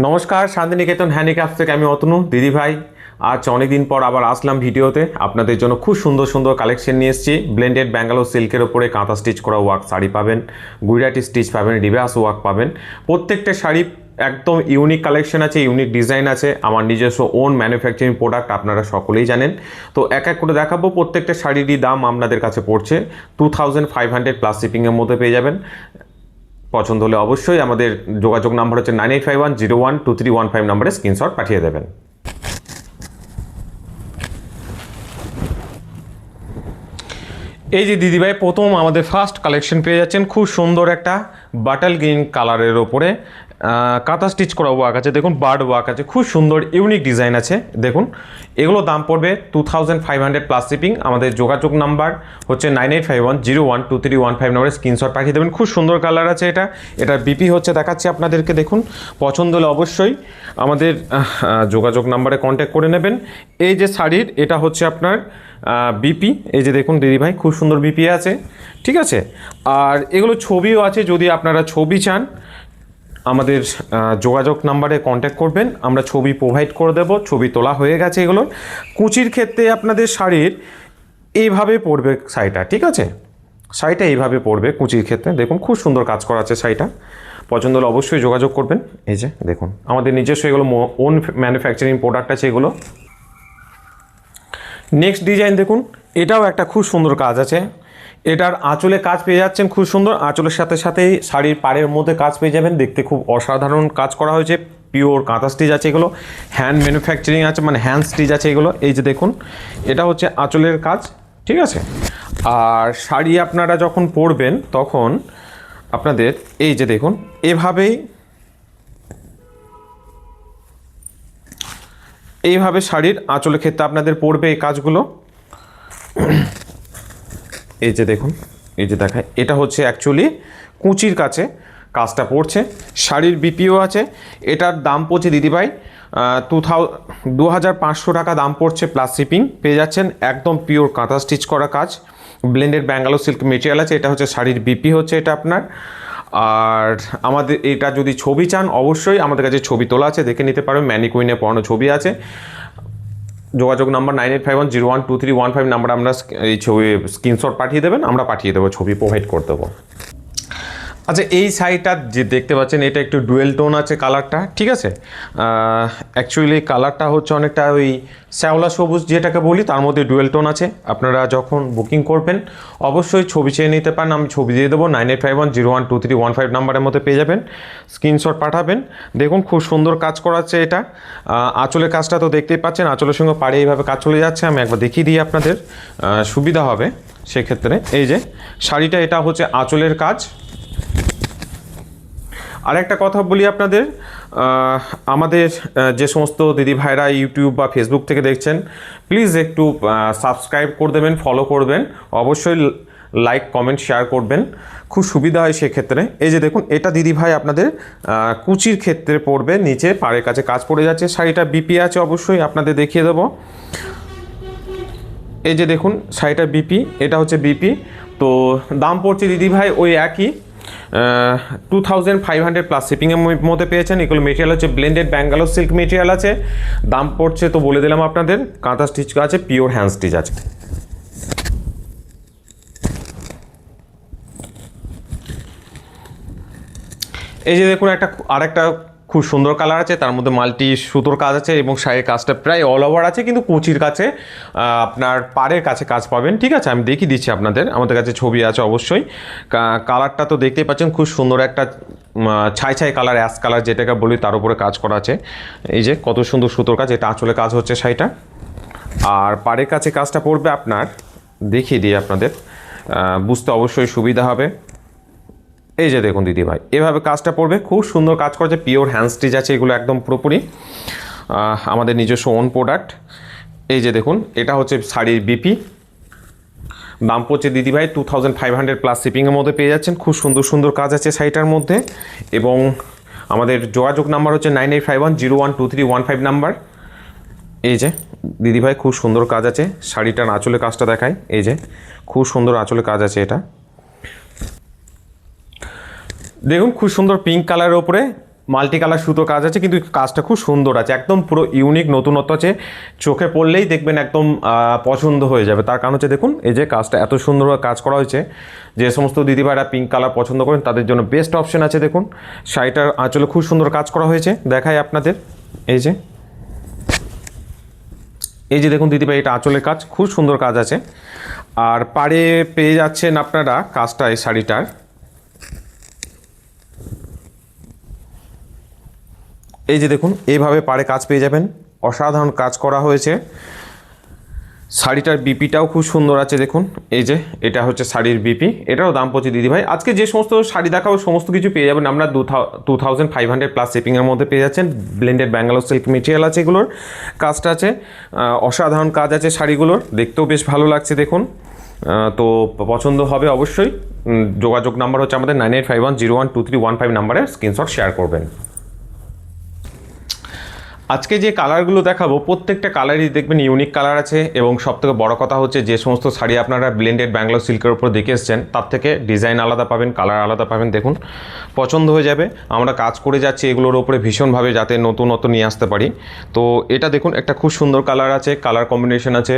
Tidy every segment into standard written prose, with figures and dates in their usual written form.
নমস্কার, শান্তিনিকেতন হ্যান্ডিক্রাফট থেকে আমি অতনু দিদি ভাই। আজ অনেকদিন পর আবার আসলাম ভিডিওতে। আপনাদের জন্য খুব সুন্দর সুন্দর কালেকশন নিয়ে এসেছি। ব্লেন্ডেড ব্যাঙ্গালোর সিল্কের ওপরে কাঁথা স্টিচ করা ওয়ার্ক শাড়ি পাবেন, গুজরাটি স্টিচ পাবেন, রিভার্স ওয়ার্ক পাবেন। প্রত্যেকটা শাড়ি একদম ইউনিক কালেকশন আছে, ইউনিক ডিজাইন আছে। আমার নিজস্ব ওন ম্যানুফ্যাকচারিং প্রোডাক্ট, আপনারা সকলেই জানেন। তো এক এক করে দেখাবো। প্রত্যেকটা শাড়িরই দাম আপনাদের কাছে পড়ছে 2500 প্লাস শিপিংয়ের মধ্যে পেয়ে যাবেন। পছন্দ হলে অবশ্যই আমাদের যোগাযোগ নাম্বার হচ্ছে 9851012315 নম্বরে স্ক্রিনশট পাঠিয়ে দেবেন। এই যে দিদিভাই, প্রথম আমাদের ফার্স্ট কালেকশন পেয়ে যাচ্ছেন। খুব সুন্দর একটা বাটাল গ্রিন কালারের ওপরে কাঁথা স্টিচ করা ওয়ার্ক আছে। দেখুন, বার্ড ওয়ার্ক আছে, খুব সুন্দর ইউনিক ডিজাইন আছে। দেখুন, এগুলো দাম পড়বে 2500 প্লাস শিপিং। আমাদের যোগাযোগ নাম্বার হচ্ছে 9851012315 নম্বরে স্ক্রিনশট পাঠিয়ে দেবেন। খুব সুন্দর কালার আছে এটা। এটার বিপি হচ্ছে, দেখাচ্ছি আপনাদেরকে। দেখুন, পছন্দ হলে অবশ্যই আমাদের যোগাযোগ নাম্বারে কন্ট্যাক্ট করে নেবেন। এই যে শাড়ির, এটা হচ্ছে আপনার বিপি। এই যে দেখুন দিদিভাই, খুব সুন্দর বিপি আছে, ঠিক আছে। আর এগুলো ছবিও আছে। যদি আপনারা ছবি চান, আমাদের যোগাযোগ নাম্বারে কন্ট্যাক্ট করবেন, আমরা ছবি প্রোভাইড করে দেব। ছবি তোলা হয়ে গেছে। এগুলোর কুচির ক্ষেত্রে আপনাদের শাড়ির এইভাবে পড়বে শাড়িটা, ঠিক আছে। শাড়িটা এইভাবে পড়বে কুচির ক্ষেত্রে। দেখুন, খুব সুন্দর কাজ করা আছে শাড়িটা। পছন্দ হলে অবশ্যই যোগাযোগ করবেন। এই যে দেখুন, আমাদের নিজস্ব এগুলো ওন ম্যানুফ্যাকচারিং প্রোডাক্ট আছে এগুলো। নেক্সট ডিজাইন দেখুন, এটাও একটা খুব সুন্দর কাজ আছে। এটার আঁচলে কাজ পেয়ে যাচ্ছেন খুব সুন্দর। আঁচলের সাথে সাথেই শাড়ির পাড়ের মধ্যে কাজ পেয়ে যাবেন। দেখতে খুব অসাধারণ কাজ করা হয়েছে। পিওর কাঁথা স্টিচ আছে এগুলো। হ্যান্ড ম্যানুফ্যাকচারিং আছে, মানে হ্যান্ড স্টিচ আছে এগুলো। এই যে দেখুন, এটা হচ্ছে আঁচলের কাজ, ঠিক আছে। আর শাড়ি আপনারা যখন পরবেন তখন আপনাদের এই যে দেখুন, এইভাবে শাড়ির আঁচলের ক্ষেত্রে আপনাদের পড়বে এই কাজগুলো। এই যে দেখুন, এই যে দেখায়, এটা হচ্ছে অ্যাকচুয়ালি কুচির কাছে কাজটা পড়ছে। শাড়ির বিপিও আছে। এটার দাম পড়ছে দিদিভাই 2500 টাকা দাম পড়ছে, প্লাস শিপিং পেয়ে যাচ্ছেন। একদম পিওর কাঁথা স্টিচ করা কাজ, ব্লেন্ডেড ব্যাঙ্গালোর সিল্ক মেটেরিয়াল আছে। এটা হচ্ছে শাড়ির বিপি হচ্ছে এটা আপনার। আর আমাদের এটা যদি ছবি চান, অবশ্যই আমাদের কাছে ছবি তোলা আছে, দেখে নিতে পারবেন। ম্যানিকুইনে পড়ানো ছবি আছে। যোগাযোগ নাম্বার 9851012315 নাম্বার আমরা এই ছবি স্ক্রিনশট পাঠিয়ে দেবেন, আমরা পাঠিয়ে দেবো, ছবি প্রোভাইড করে দেবো। আচ্ছা, এই শাড়িটা যে দেখতে পাচ্ছেন, এটা একটু ডুয়েল টোন আছে কালারটা, ঠিক আছে। অ্যাকচুয়ালি কালারটা হচ্ছে অনেকটা ওই শ্যাওলা সবুজ যেটাকে বলি, তার মধ্যে ডুয়েল টোন আছে। আপনারা যখন বুকিং করবেন অবশ্যই ছবি চেয়ে নিতে পারেন, আমি ছবি দিয়ে দেবো। 9851012315 নাম্বারের মধ্যে পেয়ে যাবেন, স্ক্রিনশট পাঠাবেন। দেখুন, খুব সুন্দর কাজ করা আছে এটা। আঁচলের কাজটা তো দেখতেই পাচ্ছেন, আঁচলের সঙ্গে পাড়ে এইভাবে কাজ চলে যাচ্ছে। আমি একবার দেখিয়ে দিই, আপনাদের সুবিধা হবে সেক্ষেত্রে। এই যে শাড়িটা, এটা হচ্ছে আঁচলের কাজ। আরেকটা কথা বলি আপনাদের, আমাদের যে সমস্ত দিদি ভাইরা ইউটিউব বা ফেসবুক থেকে দেখছেন, প্লিজ একটু সাবস্ক্রাইব করে দেবেন, ফলো করবেন, অবশ্যই লাইক কমেন্ট শেয়ার করবেন, খুব সুবিধা হয় সেক্ষেত্রে। এই যে দেখুন, এটা দিদি ভাই আপনাদের কুচির ক্ষেত্রে পড়বে, নিচে পাড়ের কাছে কাজ পড়ে যাচ্ছে। শাড়িটা বিপি আছে, অবশ্যই আপনাদের দেখিয়ে দেবো। এই যে দেখুন, শাড়িটা বিপি, এটা হচ্ছে বিপি। তো দাম পড়ছে দিদি ভাই ওই একই 2500 প্লাস শিপিংয়ের মধ্যে পেয়েছেন। এগুলো মেটেরিয়াল হচ্ছে ব্লেন্ডেড ব্যাঙ্গালোর সিল্ক মেটেরিয়াল আছে। দাম পড়ছে তো বলে দিলাম আপনাদের, কাঁথা স্টিচ আছে, পিওর হ্যান্ড স্টিচ আছে। এই যে দেখুন, আরেকটা খুব সুন্দর কালার আছে, তার মধ্যে মাল্টি সুতোর কাজ আছে এবং শাড়ির কাজটা প্রায় অল ওভার আছে, কিন্তু কুচির কাছে আপনার পাড়ের কাছে কাজ পাবেন, ঠিক আছে। আমি দেখিয়ে দিচ্ছি আপনাদের, আমাদের কাছে ছবি আছে অবশ্যই। কালারটা তো দেখতেই পাচ্ছেন, খুব সুন্দর একটা ছাই ছাই কালার, অ্যাশ কালার যেটাকে বলি, তার উপরে কাজ করা আছে। এই যে কত সুন্দর সুতোর কাজ, এটা আঁচলে কাজ হচ্ছে শাড়িটা। আর পাড়ের কাছে কাজটা পড়বে আপনার, দেখিয়ে দিই আপনাদের, বুঝতে অবশ্যই সুবিধা হবে। এই যে দেখুন দিদি ভাই, এভাবে কাজটা পড়বে, খুব সুন্দর কাজ করেছে, পিওর হ্যান্ড স্টিচ আছে এগুলো, একদম পুরোপুরি আমাদের নিজস্ব ওন প্রোডাক্ট। এই যে দেখুন, এটা হচ্ছে শাড়ির বিপি। দাম পড়ছে দিদি ভাই 2500 প্লাস শিপিংয়ের মধ্যে পেয়ে যাচ্ছেন। খুব সুন্দর সুন্দর কাজ আছে শাড়িটার মধ্যে। এবং আমাদের যোগাযোগ নাম্বার হচ্ছে 9851012315 নাম্বার। এই যে দিদিভাই, খুব সুন্দর কাজ আছে। শাড়িটার আঁচলে কাজটা দেখায়, এই যে খুব সুন্দর আঁচলে কাজ আছে এটা। দেখুন, খুব সুন্দর পিঙ্ক কালারের ওপরে মাল্টি কালার সুতো কাজ আছে, কিন্তু কাজটা খুব সুন্দর আছে, একদম পুরো ইউনিক নতুনত্ব আছে, চোখে পড়লেই দেখবেন একদম পছন্দ হয়ে যাবে। তার কারণ হচ্ছে দেখুন এই যে কাজটা এত সুন্দরভাবে কাজ করা হয়েছে, যে সমস্ত দিদিভাইরা পিঙ্ক কালার পছন্দ করেন তাদের জন্য বেস্ট অপশন আছে। দেখুন শাড়িটার আঁচলে খুব সুন্দর কাজ করা হয়েছে, দেখাই আপনাদের। এই যে দেখুন দিদিভাই, এটা আঁচলের কাজ, খুব সুন্দর কাজ আছে। আর পাড়ে পেয়ে যাচ্ছেন আপনারা কাজটা এই শাড়িটার, এই যে দেখুন এইভাবে পাড়ে কাজ পেয়ে যাবেন, অসাধারণ কাজ করা হয়েছে। শাড়িটার বিপিটাও খুব সুন্দর আছে, দেখুন এই যে এটা হচ্ছে শাড়ির বিপি, এটারও দাম পড়ছে দিদিভাই। আজকে যে সমস্ত শাড়ি দেখাবো সমস্ত কিছু পেয়ে যাবেন আমরা 2500 প্লাস শিপিংয়ের মধ্যে পেয়ে যাচ্ছেন। ব্লেন্ডেড ব্যাঙ্গালোর সিল্ক মেটেরিয়াল আছে, এগুলোর কাজটা আছে, অসাধারণ কাজ আছে শাড়িগুলোর, দেখতেও বেশ ভালো লাগছে দেখুন। তো পছন্দ হবে অবশ্যই। যোগাযোগ নাম্বার হচ্ছে আমাদের 9851012315 নাম্বারে স্ক্রিনশট শেয়ার করবেন। আজকে যে কালারগুলো দেখাবো প্রত্যেকটা কালারই দেখবেন ইউনিক কালার আছে, এবং সবথেকে বড় কথা হচ্ছে যে সমস্ত শাড়ি আপনারা ব্লেন্ডেড ব্যাঙ্গালোর সিল্কের উপর দেখে এসছেন তার থেকে ডিজাইন আলাদা পাবেন, কালার আলাদা পাবেন, দেখুন পছন্দ হয়ে যাবে। আমরা কাজ করে যাচ্ছি এগুলোর উপরে ভীষণভাবে যাতে নতুনত্ব নিয়ে আসতে পারি। তো এটা দেখুন একটা খুব সুন্দর কালার আছে, কালার কম্বিনেশন আছে,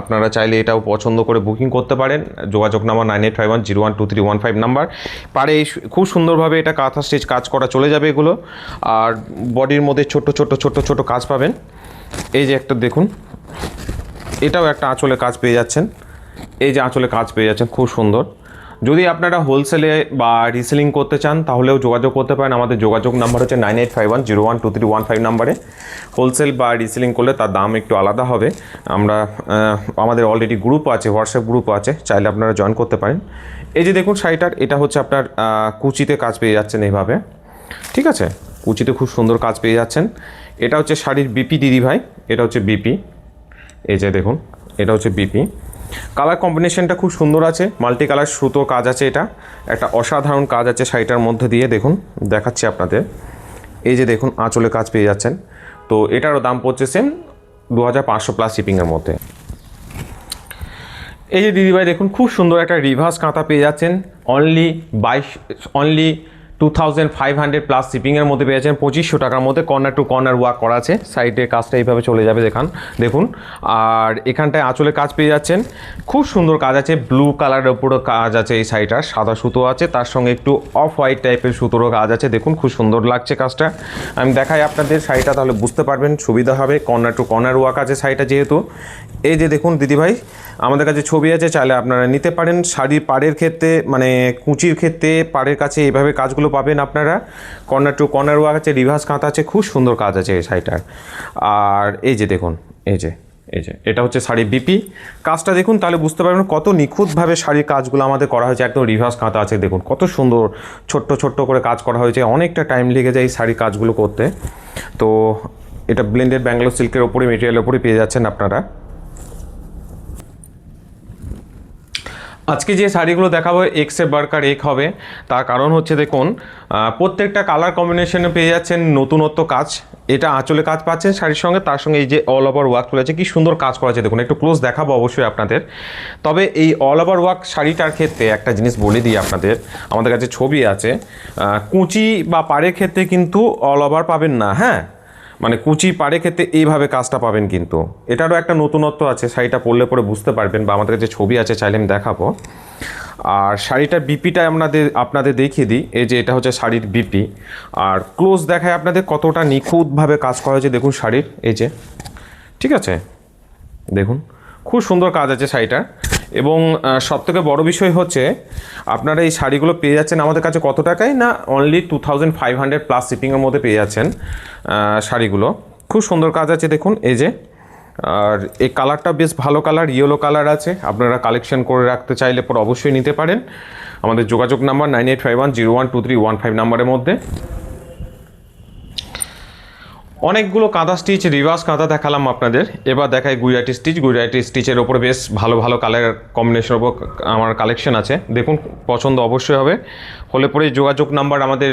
আপনারা চাইলে এটাও পছন্দ করে বুকিং করতে পারেন। যোগাযোগ নাম্বার 9851012315 নাম্বার। পারে খুব সুন্দরভাবে এটা কাঁথা স্টিচ কাজ করা চলে যাবে এগুলো। আর বডির মধ্যে ছোট ছোট ছোট ছোট কাজ পাবেন। এই যে একটা দেখুন, এটাও একটা আঁচলে কাজ পেয়ে যাচ্ছেন, এই যে আঁচলে কাজ পেয়ে যাচ্ছেন খুব সুন্দর। যদি আপনারা হোলসেলে বা রিসেলিং করতে চান তাহলেও যোগাযোগ করতে পারেন। আমাদের যোগাযোগ নাম্বার হচ্ছে 9851012315 নাম্বারে। হোলসেল বা রিসেলিং করলে তার দাম একটু আলাদা হবে। আমাদের অলরেডি গ্রুপ আছে, হোয়াটসঅ্যাপ গ্রুপ আছে, চাইলে আপনারা জয়েন করতে পারেন। এই যে দেখুন শাড়িটার এটা হচ্ছে আপনার কুচিতে কাজ পেয়ে যাচ্ছেন এইভাবে, ঠিক আছে, কুচিতে খুব সুন্দর কাজ পেয়ে যাচ্ছেন। এটা হচ্ছে শাড়ির বিপি দিদিভাই, এটা হচ্ছে বিপি, এই যে দেখুন এটা হচ্ছে বিপি। কালার কম্বিনেশনটা খুব সুন্দর আছে, মাল্টি কালার সুতো কাজ আছে, এটা একটা অসাধারণ কাজ আছে শাড়িটার মধ্যে দিয়ে, দেখুন দেখাচ্ছি আপনাদের। এই যে দেখুন আঁচলে কাজ পেয়ে যাচ্ছেন। তো এটারও দাম পড়ছে সেম 2500 প্লাস শিপিংয়ের মধ্যে। এই যে দিদিভাই দেখুন খুব সুন্দর একটা রিভার্স কাঁথা পেয়ে যাচ্ছেন, অনলি 2500 প্লাস শিপিংয়ের মধ্যে পেয়ে যাচ্ছেন, 2500 টাকার মধ্যে। কর্নার টু কর্নার ওয়ার্ক করা আছে, সাইডে কাজটা এইভাবে চলে যাবে দেখুন। আর এখানটায় আঁচলে কাজ পেয়ে যাচ্ছেন, খুব সুন্দর কাজ আছে, ব্লু কালারের উপরও কাজ আছে, এই শাড়িটার সাদা সুতো আছে, তার সঙ্গে একটু অফ হোয়াইট টাইপের সুতোরও কাজ আছে, দেখুন খুব সুন্দর লাগছে কাজটা। আমি দেখাই আপনাদের শাড়িটা, তাহলে বুঝতে পারবেন, সুবিধা হবে। কর্নার টু কর্নার ওয়ার্ক আছে শাড়িটা যেহেতু। এই যে দেখুন দিদিভাই আমাদের কাছে ছবি আছে, চাইলে আপনারা নিতে পারেন। শাড়ির পাড়ের ক্ষেত্রে মানে কুচির ক্ষেত্রে পাড়ের কাছে এইভাবে কাজগুলো পাবেন আপনারা। কর্নার টু কর্নার ওয়ার্ক আছে, রিভার্স কাঁথা আছে, খুব সুন্দর কাজ আছে এই শাড়িটার। আর এই যে দেখুন এই যে এটা হচ্ছে শাড়ির বিপি। কাজটা দেখুন তাহলে বুঝতে পারবেন কত নিখুঁতভাবে শাড়ির কাজগুলো আমাদের করা হয়েছে, একদম রিভার্স কাঁথা আছে, দেখুন কত সুন্দর ছোট্ট ছোট্ট করে কাজ করা হয়েছে, অনেকটা টাইম লেগে যায় এই শাড়ির কাজগুলো করতে। তো এটা ব্লেন্ডেড ব্যাঙ্গালোর সিল্কের ওপরে মেটেরিয়ালের ওপরে পেয়ে যাচ্ছেন আপনারা। আজকে যে শাড়িগুলো দেখাবো এক্সে বার্কার এক হবে, তার কারণ হচ্ছে দেখুন প্রত্যেকটা কালার কম্বিনেশনে পেয়ে যাচ্ছেন নতুনত্ব কাজ। এটা আঁচলে কাজ পাচ্ছেন শাড়ির সঙ্গে, তার সঙ্গে এই যে অল ওভার ওয়ার্ক চলে আছে, কি সুন্দর কাজ করা আছে দেখুন। একটু ক্লোজ দেখাবো অবশ্যই আপনাদের। তবে এই অল ওভার ওয়ার্ক শাড়িটার ক্ষেত্রে একটা জিনিস বলে দিই আপনাদের, আমাদের কাছে ছবি আছে, কুচি বা পাড়ের ক্ষেত্রে কিন্তু অল ওভার পাবেন না, হ্যাঁ, মানে কুচি পাড়ে ক্ষেত্রে এইভাবে কাজটা পাবেন, কিন্তু এটারও একটা নতুনত্ব আছে, শাড়িটা পরলে পরে বুঝতে পারবেন, বা আমাদের কাছে ছবি আছে, চাইলে আমি দেখাবো। আর শাড়িটার বিপিটা আপনাদের দেখিয়ে দিই। এই যে এটা হচ্ছে শাড়ির বিপি, আর ক্লোজ দেখায় আপনাদের কতটা নিখুঁতভাবে কাজ করা হয়েছে দেখুন শাড়ির, এই যে, ঠিক আছে, দেখুন খুব সুন্দর কাজ আছে শাড়িটার। এবং সবথেকে বড় বিষয় হচ্ছে আপনারা এই শাড়িগুলো পেয়ে যাচ্ছেন আমাদের কাছে কত টাকায় না, অনলি 2500 প্লাস শিপিংয়ের মধ্যে পেয়ে যাচ্ছেন শাড়িগুলো। খুব সুন্দর কাজ আছে দেখুন এই যে। আর এই কালারটা বেশ ভালো কালার, ইয়েলো কালার আছে, আপনারা কালেকশন করে রাখতে চাইলে পর অবশ্যই নিতে পারেন। আমাদের যোগাযোগ নাম্বার 9851012315 নাম্বারের মধ্যে। অনেকগুলো কাঁথা স্টিচ রিভার্স কাঁথা দেখালাম আপনাদের, এবার দেখাই গুজরাটি স্টিচ। গুজরাটি স্টিচের ওপরে বেশ ভালো ভালো কালার কম্বিনেশনের ওপর আমার কালেকশন আছে, দেখুন পছন্দ অবশ্যই হবে। হলে পরে যোগাযোগ নাম্বার আমাদের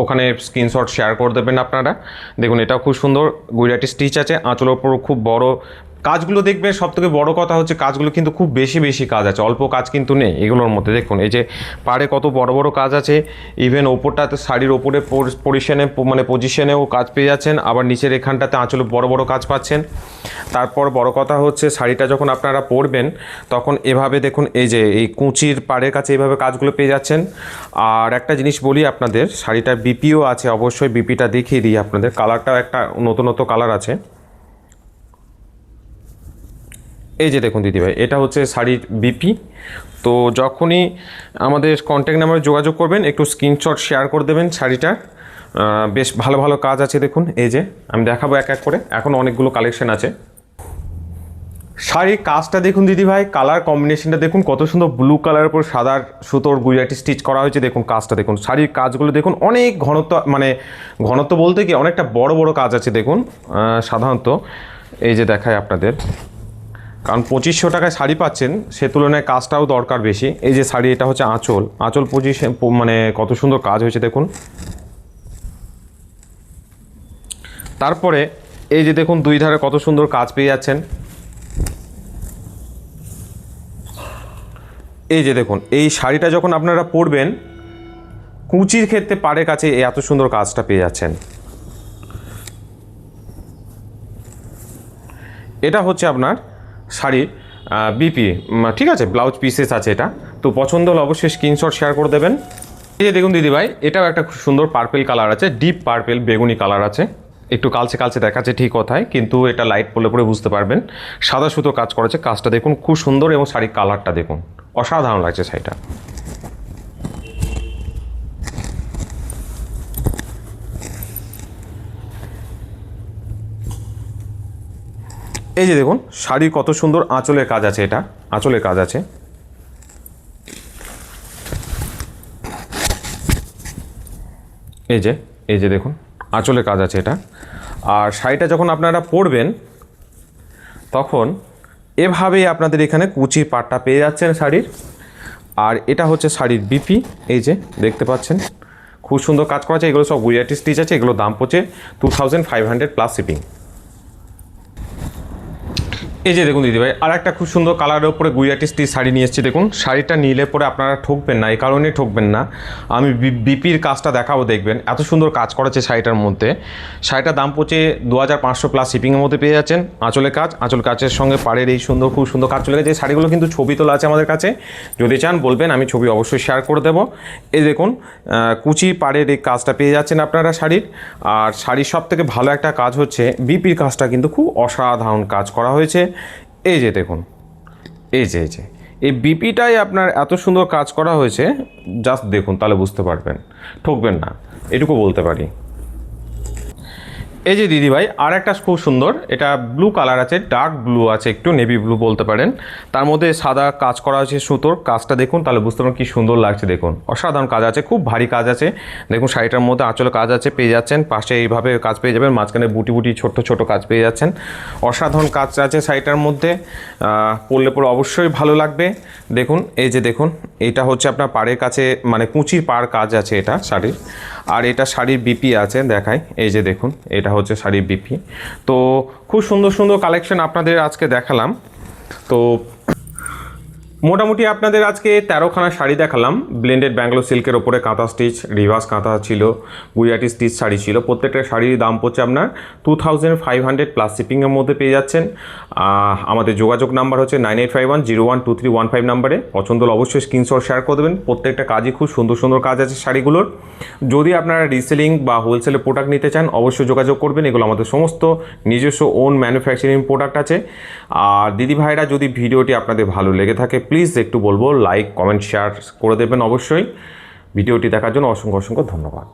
ওখানে স্ক্রিনশট শেয়ার করে দেবেন আপনারা। দেখুন এটাও খুব সুন্দর গুজরাটি স্টিচ আছে, আঁচলের ওপর খুব বড় কাজগুলো দেখবেন, সবথেকে বড় কথা হচ্ছে কাজগুলো কিন্তু খুব বেশি বেশি কাজ আছে, অল্প কাজ কিন্তু নেই এগুলোর মধ্যে। দেখুন এই যে পাড়ে কত বড় বড় কাজ আছে, ইভেন ওপরটাতে শাড়ির ওপরে পজিশনেও কাজ পেয়ে যাচ্ছেন, আবার নিচের এখানটাতে আঁচলে বড় বড় কাজ পাচ্ছেন। তারপর বড় কথা হচ্ছে শাড়িটা যখন আপনারা পরবেন তখন এভাবে দেখুন এই যে এই কুঁচির পাড়ের কাছে এইভাবে কাজগুলো পেয়ে যাচ্ছেন। আর একটা জিনিস বলি আপনাদের, শাড়িটার বিপিও আছে, অবশ্যই বিপিটা দেখিয়ে দিই আপনাদের। কালারটাও একটা নতুন কালার আছে। এই যে দেখুন দিদিভাই, এটা হচ্ছে শাড়ির বিপি। তো যখনই আমাদের কন্ট্যাক্ট নাম্বারে যোগাযোগ করবেন একটু স্ক্রিনশট শেয়ার করে দেবেন শাড়িটার। বেশ ভালো ভালো কাজ আছে দেখুন। এই যে আমি দেখাবো এক এক করে, এখন অনেকগুলো কালেকশন আছে। শাড়ির কাজটা দেখুন দিদিভাই, কালার কম্বিনেশনটা দেখুন কত সুন্দর, ব্লু কালারের উপর সাদার সুতোর গুজরাটি স্টিচ করা হয়েছে। দেখুন কাজটা দেখুন, শাড়ির কাজগুলো দেখুন অনেক ঘনত্ব, মানে ঘনত্ব বলতে কি অনেকটা বড় বড় কাজ আছে দেখুন। সাধারণত এই যে দেখায় আপনাদের, কারণ 2500 টাকায় শাড়ি পাচ্ছেন, সে তুলনায় কাজটাও দরকার বেশি। এই যে শাড়ি, এটা হচ্ছে আঁচল পজিশন, মানে কত সুন্দর কাজ হয়েছে দেখুন। তারপরে এই যে দেখুন দুই ধারে কত সুন্দর কাজ পেয়ে যাচ্ছেন। এই যে দেখুন এই শাড়িটা যখন আপনারা পরবেন, কুচির ক্ষেত্রে পাড়ের কাছে এত সুন্দর কাজটা পেয়ে যাচ্ছেন। এটা হচ্ছে আপনার শাড়ির বিপি, ঠিক আছে, ব্লাউজ পিসেস আছে এটা। তো পছন্দ হলে অবশ্যই স্ক্রিনশট শেয়ার করে দেবেন। এই যে দেখুন দিদিভাই, এটাও একটা খুব সুন্দর পার্পেল কালার আছে, ডিপ পার্পেল বেগুনি কালার আছে, একটু কালচে কালচে দেখাচ্ছে ঠিক কথায়, কিন্তু এটা লাইট পড়লে পরে বুঝতে পারবেন। সাদা সুতো কাজ করেছে, কাজটা দেখুন খুব সুন্দর, এবং শাড়ির কালারটা দেখুন অসাধারণ লাগছে শাড়িটা। এই যে দেখুন শাড়ির কত সুন্দর আঁচলের কাজ আছে, এটা আঁচলের কাজ আছে। এই যে দেখুন আঁচলের কাজ আছে এটা। আর শাড়িটা যখন আপনারা পরবেন তখন এভাবেই আপনাদের এখানে কুচির পাটটা পেয়ে যাচ্ছেন শাড়ির। আর এটা হচ্ছে শাড়ির বিপি, এই যে দেখতে পাচ্ছেন খুব সুন্দর কাজ করা আছে। এগুলো সব গুজরাটি স্টিচ আছে, এগুলো দাম পড়ছে 2500 প্লাস শিপিং। এই যে দেখুন দিদিভাই, আর একটা খুব সুন্দর কালারের উপরে গুজরাটি স্টিচ শাড়ি নিয়ে এসেছি দেখুন। শাড়িটা নিলে পরে আপনারা ঠকবেন না, এই কারণে ঠকবেন না, আমি বিপির কাজটা দেখাবো, দেখবেন এত সুন্দর কাজ করেছে শাড়িটার মধ্যে। শাড়িটার দাম পড়ছে 2500 প্লাস শিপিংয়ের মধ্যে পেয়ে যাচ্ছেন। আঁচল কাজের সঙ্গে পাড়ের এই সুন্দর, খুব সুন্দর কাজ চলে গেছে। শাড়িগুলো কিন্তু ছবি তোলা আছে আমাদের কাছে, যদি চান বলবেন, আমি ছবি অবশ্যই শেয়ার করে দেবো। এই দেখুন কুচি পাড়ের এই কাজটা পেয়ে যাচ্ছেন আপনারা শাড়ির। আর শাড়ির সব থেকে ভালো একটা কাজ হচ্ছে বিপির কাজটা কিন্তু খুব অসাধারণ কাজ করা হয়েছে। এই যে দেখুন, এই যে এই বিপিটাই আপনার এত সুন্দর কাজ করা হয়েছে, জাস্ট দেখুন তাহলে বুঝতে পারবেন, ঠকবেন না, এটুকু বলতে পারি। এই যে দিদিভাই, আর একটা খুব সুন্দর, এটা ব্লু কালার আছে, ডার্ক ব্লু আছে, একটু নেভি ব্লু বলতে পারেন, তার মধ্যে সাদা কাজ করা আছে সুতোর। কাজটা দেখুন তাহলে বুঝতে পারেন কি সুন্দর লাগছে, দেখুন অসাধারণ কাজ আছে, খুব ভারী কাজ আছে। দেখুন শাড়িটার মধ্যে আঁচলে কাজ আছে, পেয়ে যাচ্ছেন, পাশে এইভাবে কাজ পেয়ে যাবেন, মাঝখানে বুটি বুটি ছোট ছোট কাজ পেয়ে যাচ্ছেন। অসাধারণ কাজ আছে শাড়িটার মধ্যে, পরলে পরে অবশ্যই ভালো লাগবে। দেখুন এই যে দেখুন, এটা হচ্ছে আপনার পাড়ের কাছে, মানে কুচির পাড় কাজ আছে এটা শাড়ির। আর এটা শাড়ির বিপি আছে, দেখায়, এই যে দেখুন এটা হচ্ছে শাড়ির বিপি। তো খুব সুন্দর সুন্দর কালেকশন আপনাদের আজকে দেখালাম। তো মোটামুটি আপনাদের আজকে 13খানা শাড়ি দেখালাম। ব্লেন্ডেড ব্যাঙ্গালোর সিল্কের ওপরে কাঁথা স্টিচ, রিভার্স কাঁথা ছিল, গুজরাটি স্টিচ শাড়ি ছিল। প্রত্যেকটা শাড়ির দাম পড়ছে আপনার 2500 প্লাস শিপিংয়ের মধ্যে পেয়ে যাচ্ছেন। আমাদের যোগাযোগ নাম্বার হচ্ছে 9851012315 নাম্বারে। পছন্দ হলে অবশ্যই স্ক্রিনশট শেয়ার করে দেবেন। প্রত্যেকটা কাজই খুব সুন্দর সুন্দর কাজ আছে শাড়িগুলোর। যদি আপনারা রিসেলিং বা হোলসেলে প্রোডাক্ট নিতে চান অবশ্যই যোগাযোগ করবেন। এগুলো আমাদের সমস্ত নিজস্ব ওন ম্যানুফ্যাকচারিং প্রোডাক্ট আছে। আর দিদি ভাইরা, যদি ভিডিওটি আপনাদের ভালো লেগে থাকে প্লিজ একটু বলবো লাইক, কমেন্ট, শেয়ার করে দেবেন অবশ্যই। ভিডিওটি দেখার জন্য অসংখ্য অসংখ্য ধন্যবাদ।